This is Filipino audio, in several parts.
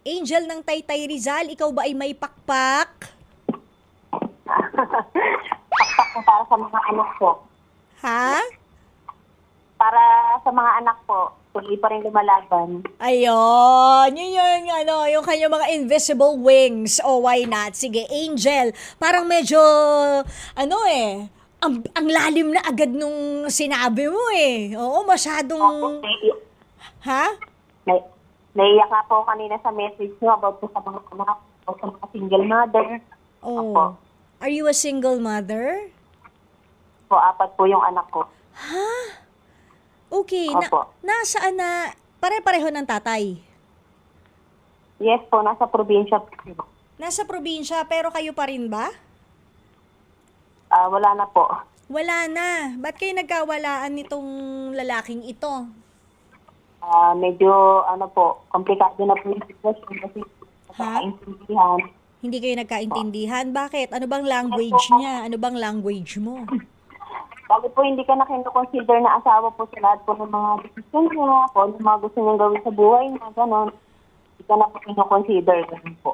Angel ng Taytay Rizal, ikaw ba ay may pakpak? Pakpak po para sa mga anak ko. Ha? Para sa mga anak ko, tuloy pa rin lumalaban. Ayun, yun yung, yung kanyang mga invisible wings. Oh, why not? Sige, Angel, parang medyo, ang lalim na agad nung sinabi mo eh. Oo, Opo, masyadong, ha? Nay- naiyak nga po kanina sa message nyo about po sa mga anak o sa mga single mother. Opo. Oh. Are you a single mother? Po, 4 po yung anak ko. Okay, Opo. nasaan na, pare-pareho ng tatay? Yes po, nasa probinsya po. Nasa probinsya, pero kayo pa rin ba? Wala na po. Wala na. Ba't kayo nagkawalaan nitong lalaking ito? Medyo, komplikado na po yung sitwasyon kasi Ha? nakaintindihan. Hindi kayo nagkaintindihan? Bakit? Ano bang language niya? Ano bang language mo? Bakit po hindi ka na kino-consider na asawa po sa lahat po ng mga desisyon niya, kung ano mga gusto niyang gawin sa buhay niya, gano'n. Hindi ka na po kino-consider, gano'n po.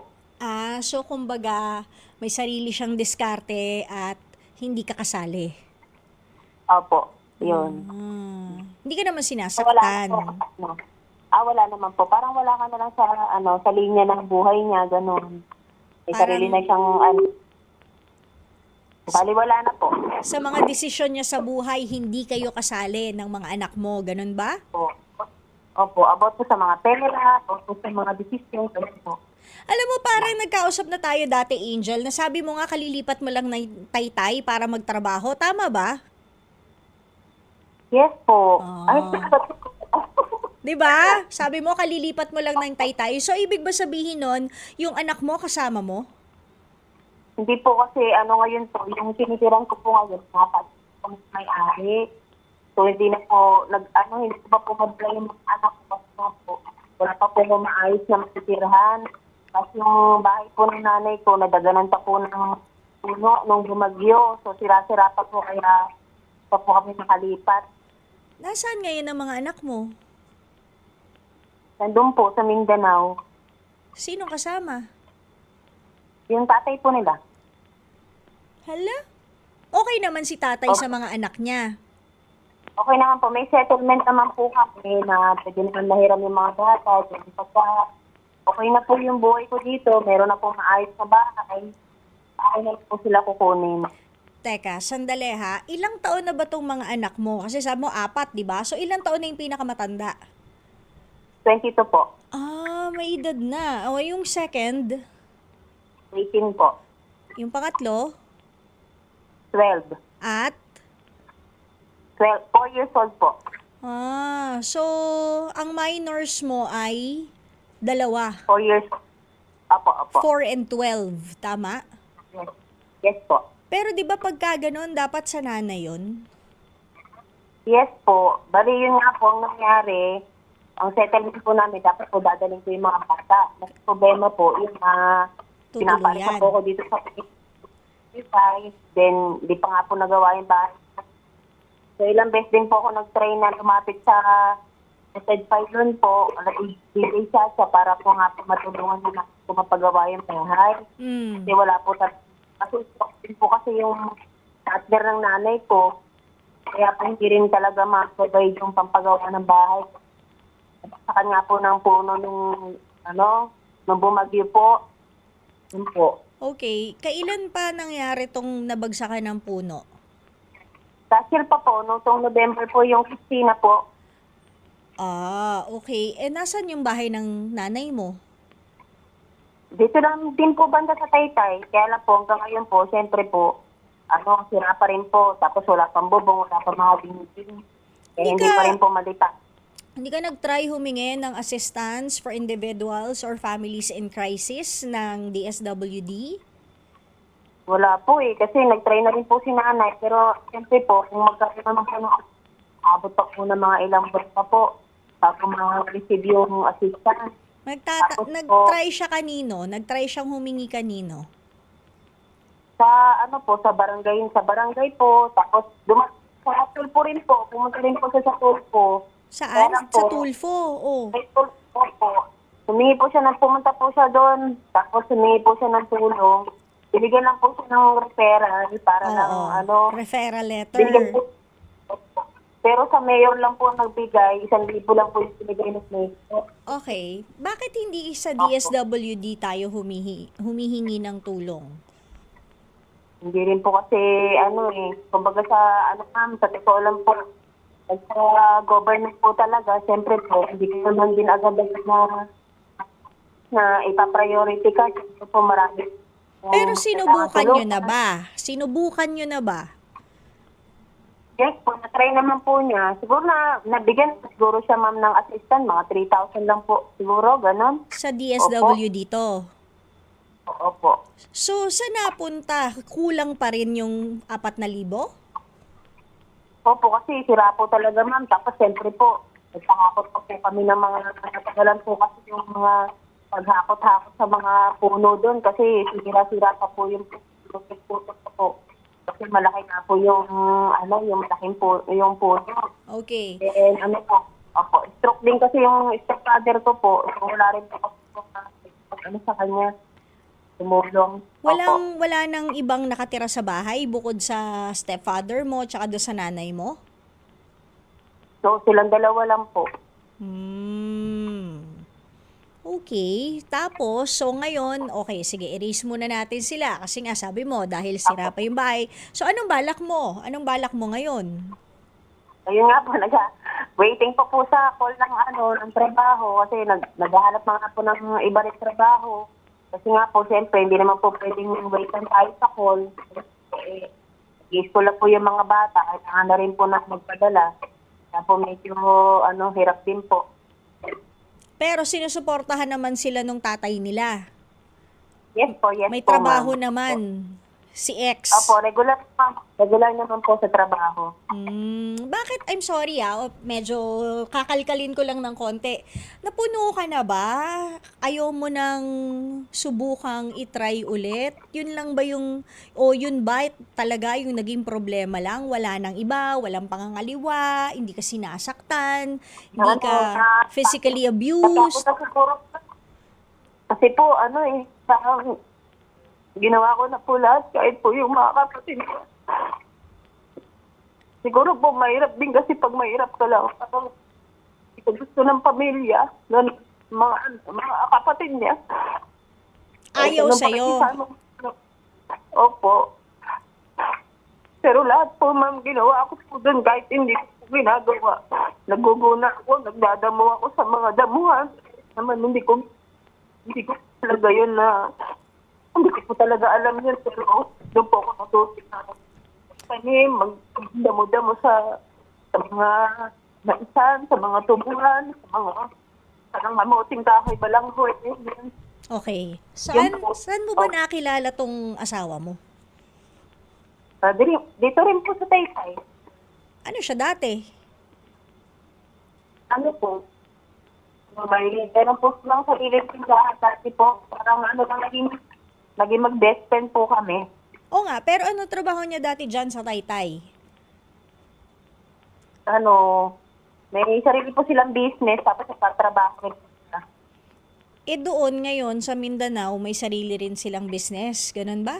So kumbaga, may sarili siyang diskarte at hindi ka kasali. Opo, yun. Hindi ka naman Wala sinasaktan. na po. No. Wala naman po. Parang wala ka na lang sa linya ng buhay niya, gano'n. May Parang- sarili na siyang, bali wala na po. Sa mga desisyon niya sa buhay, hindi kayo kasali ng mga anak mo. Ganun ba? Opo, about po sa mga pera, o po sa mga desisyon, gano'n po. Alam mo, parang nagkausap na tayo dati, Angel, na sabi mo nga kalilipat mo lang ng Taytay para magtrabaho. Tama ba? Yes po. Ah. 'Di ba? Sabi mo kalilipat mo lang ng Taytay. So ibig ba sabihin nun, yung anak mo kasama mo? Hindi po kasi ngayon po, yung tinitiran ko po ngayon, dapat po may-ari. So hindi na po, hindi ko pa po mag-play yung mga anak ko kasi nga po. Wala pa po maayos na matitirahan. Kasi yung bahay po ng nanay ko, nadaganan pa po ng puno nung bumagyo. So sira-sira pa po kaya pa po kami nakalipat. Nasaan ngayon ang mga anak mo? Nandun po sa Mindanao, Sino kasama? yung tatay po nila. Hala? Okay naman si tatay sa mga anak niya. Okay naman po, may settlement naman po kami na pwede naman mahiram yung mga bata. Pwede okay na po yung buhay ko dito. Meron na po maayos na bahay. Ay na po sila kukunin. Teka, sandali ha. Ilang taon na ba tong mga anak mo? Kasi sabi mo 4, di ba? So ilang taon na yung pinakamatanda? 22 po. May edad na. O, yung second, 18 po. yung pangatlo, 12. at 4 years old po. so ang minors mo ay 2, 4 years. Apo. 4 and 12, tama? Yes, yes po. Pero 'di ba pagka ganun, dapat sa nanay 'yon? Yes po. Bali yun nga po ang nangyari. Ang settlement po namin, dapat po dadaling ko yung mga bata. Mas problema po, yung pinapalit Tutuluyan. po ko dito sa Pilipinas. Then, di pa nga po nagawa yung bahay. So, ilang beses din po ako nag-try na lumapit sa SED Pilon po. Ibigay siya para po nga po matulungan nila po mapagawa yung bahay. Kasi wala po kasi din po kasi yung partner ng nanay ko. Kaya po hindi rin talaga ma-provide yung pampagawa ng bahay. Sa kanya po ng puno nung bumagyo po. Yun po. Okay, kailan pa nangyari tong nabagsakan ng puno? Last year pa po, nung November po yung Christina po. Okay. Nasan yung bahay ng nanay mo? Dito lang din po banda sa Taytay. Kaya lang po, hanggang ngayon po, siyempre po, sira pa rin po. Tapos wala pang bubong, wala pang mga dingding. Kaya hindi pa rin po malita. Hindi ka nag-try humingi ng assistance for individuals or families in crisis ng DSWD? Wala po kasi nag-try na rin po si nanay. Pero siyempre po, kung magkaroon naman po abot pa po ng mga ilang buwan pa po, bago receive yung assistance. Nag-try siya kanino? Nag-try siyang humingi kanino? Sa barangay po, tapos sa Tulfo rin po, pumunta rin po sa Tulfo. Saan? Kaya lang po, Sa Tulfo? Oh. May Tulfo po. humingi po siya pumunta po siya doon. Tapos humingi po siya ng tulong. Binigyan lang po siya ng referral para lang referral binigyan letter. po. Pero sa mayor lang po ang nagbigay, 1,000 lang po yung binigay ng mayor. Okay. Bakit hindi sa DSWD tayo humihingi ng tulong? Hindi rin po kasi, kumbaga sa, ma'am, sa totoo lang po, pag sa government po talaga, siyempre po, hindi ko naman din agad na ipapriority ka. Siyempre po marami. Pero sinubukan nyo na ba? Sinubukan nyo na ba? Yes po, na-try naman po niya. Siguro nabigyan siguro siya, ma'am, ng assistant, mga 3,000 lang po. Siguro, ganon. Sa DSWD to? Opo. So, saan napunta? Kulang pa rin yung 4,000? Opo, kasi sira po talaga, ma'am. Tapos, siyempre po, nagpangakot po kami ng mga natagalan po kasi yung mga paghakot-hakot sa mga puno doon kasi sira-sira pa po yung puto po. Kasi malaki na po yung, yung malaking yung puno. Okay. And opo, stroke din kasi yung stepfather ko po. So, wala rin po sa kanya. Tumulong. Wala nang ibang nakatira sa bahay bukod sa stepfather mo tsaka doon sa nanay mo? So, silang dalawa lang po. Okay. Tapos, so ngayon, okay, sige, erase muna natin sila. Kasi nga, sabi mo, dahil sira pa yung bahay. So, anong balak mo? Anong balak mo ngayon? Ayun nga po, waiting pa po sa call ng trabaho kasi naghahanap mga po ng iba rin trabaho. Kasi nga po, siyempre, hindi naman po pwedeng waitan tayo sa call. I-school po yung mga bata, kailangan na rin po na magpadala. Kaya po medyo, hirap din po. Pero sinusuportahan naman sila nung tatay nila. Yes po, yes May po, trabaho ma'am. naman. Si ex. Opo, regular naman po sa trabaho. Bakit, I'm sorry medyo kakalkalin ko lang ng konti. Napuno ka na ba? Ayaw mo nang subukang itry ulit? Yun lang ba yun ba talaga yung naging problema lang? Wala nang iba, walang pangangaliwa, hindi ka sinasaktan, hindi ka physically abused? Kasi po, parang ginawa ko na po lahat kahit po yung mga kapatid ko. Siguro po mahirap din kasi pag mahirap ka lang, parang gusto ng pamilya, ng mga kapatid niya. Ayaw sa'yo. Opo. Pero lahat po, ma'am, ginawa ko po doon kahit hindi ko ginagawa. Naguguna ako, nagdadamo ako sa mga damuhan. Naman hindi ko talaga yun na hindi ko talaga alam yun, pero doon po ako natutin na magdamo-damo sa mga maisan, sa mga tubuhan, sa mga parang mamuting kahoy, balanghoy. Okay. Saan mo ba nakilala tong asawa mo? Dito rin po sa Taytay. Ano siya dati? Ano po? Meron po silang sariling tindahan dati po. Parang naging mag-best friend po kami. Oo nga, pero ano trabaho niya dati dyan sa Taytay? May sarili po silang business, tapos nagtatrabaho rin sila. Doon ngayon sa Mindanao, may sarili rin silang business. Ganun ba?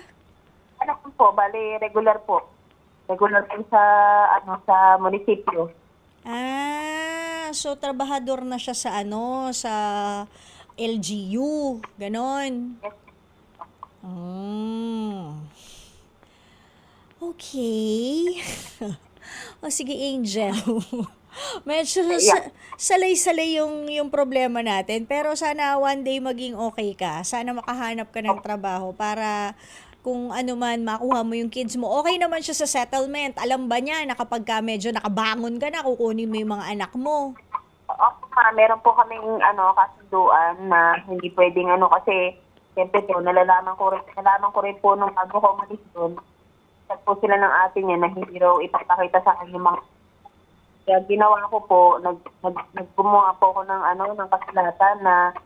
Bali, regular po. Regular po sa munisipyo. So trabahador na siya sa sa LGU. Ganon. Yes. Okay. O sige, Angel. Medyo salay-salay yung problema natin. Pero sana one day maging okay ka. Sana makahanap ka ng trabaho para kung ano man, makuha mo yung kids mo. Okay naman siya sa settlement. Alam ba niya na kapag ka medyo nakabangon ka na, kukunin mo yung mga anak mo? Meron po kaming kasunduan na hindi pwedeng kasi siyempre po, nalalaman ko rin po nung bago ko umalis doon. At po sila ng ate niya na hindi raw ipapakita sa akin yung mga. Kaya ginawa ko po, naggumawa po ako ng kasulatan na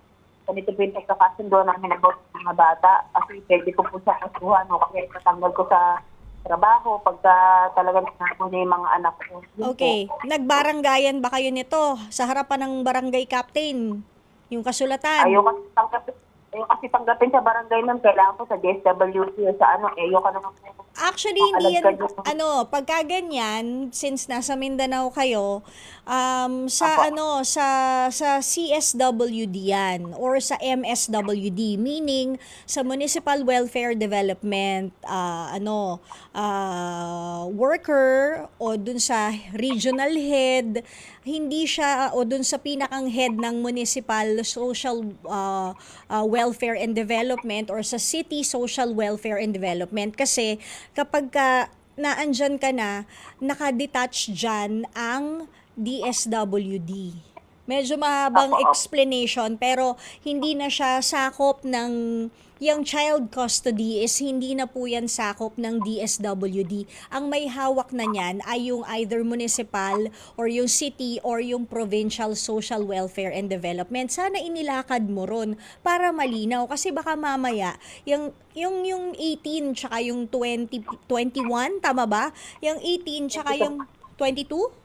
ganito po yung pagkakasundo namin about sa mga bata. Kasi pwede ko po siya kasuhan kaya itatanggal ko sa trabaho pagka talagang nanago niya yung mga anak ko. Okay. Nagbaranggayan ba kayo nito sa harapan ng barangay captain? Yung kasulatan. Ayaw kasi tanggapin sa barangay, ma'am. Kailangan po sa DSWD o sa ano. Ayaw ka naman po. Actually, hindi yan, Alagad yun. pagka ganyan, since nasa Mindanao kayo, sa Apo. sa CSWD yan, or sa MSWD, meaning sa Municipal Welfare Development, worker, o dun sa regional head, hindi siya, o dun sa pinakang head ng Municipal Social Welfare and Development, or sa City Social Welfare and Development. Kasi kapag naandyan ka na, nakadetach dyan ang DSWD. Medyo mahabang Apo. explanation, pero hindi na siya sakop ng yung child custody, is hindi na po yan sakop ng DSWD. Ang may hawak na niyan ay yung either municipal or yung city or yung provincial social welfare and development. Sana inilakad mo ron para malinaw, kasi baka mamaya yung 18 tsaka yung 21, tama ba? Yung 18 tsaka yung 22?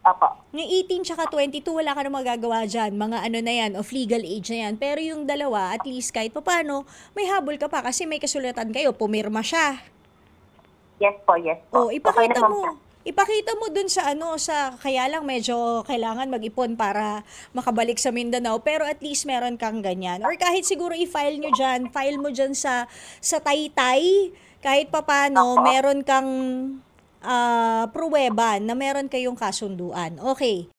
Apo. Yung 18 tsaka 22, wala ka na magagawa dyan. Mga ano na yan, of legal age na yan. Pero yung dalawa, at least kahit paano, may habol ka pa kasi may kasulatan kayo, pumirma siya. Yes po, yes po. O, ipakita naman po. mo. Ipakita mo dun sa kaya lang medyo kailangan mag-ipon para makabalik sa Mindanao, pero at least meron kang ganyan. Or kahit siguro i-file nyo dyan, file mo dyan sa Taytay, kahit papano, Apo. meron kang pruweba na meron kayong kasunduan. Okay.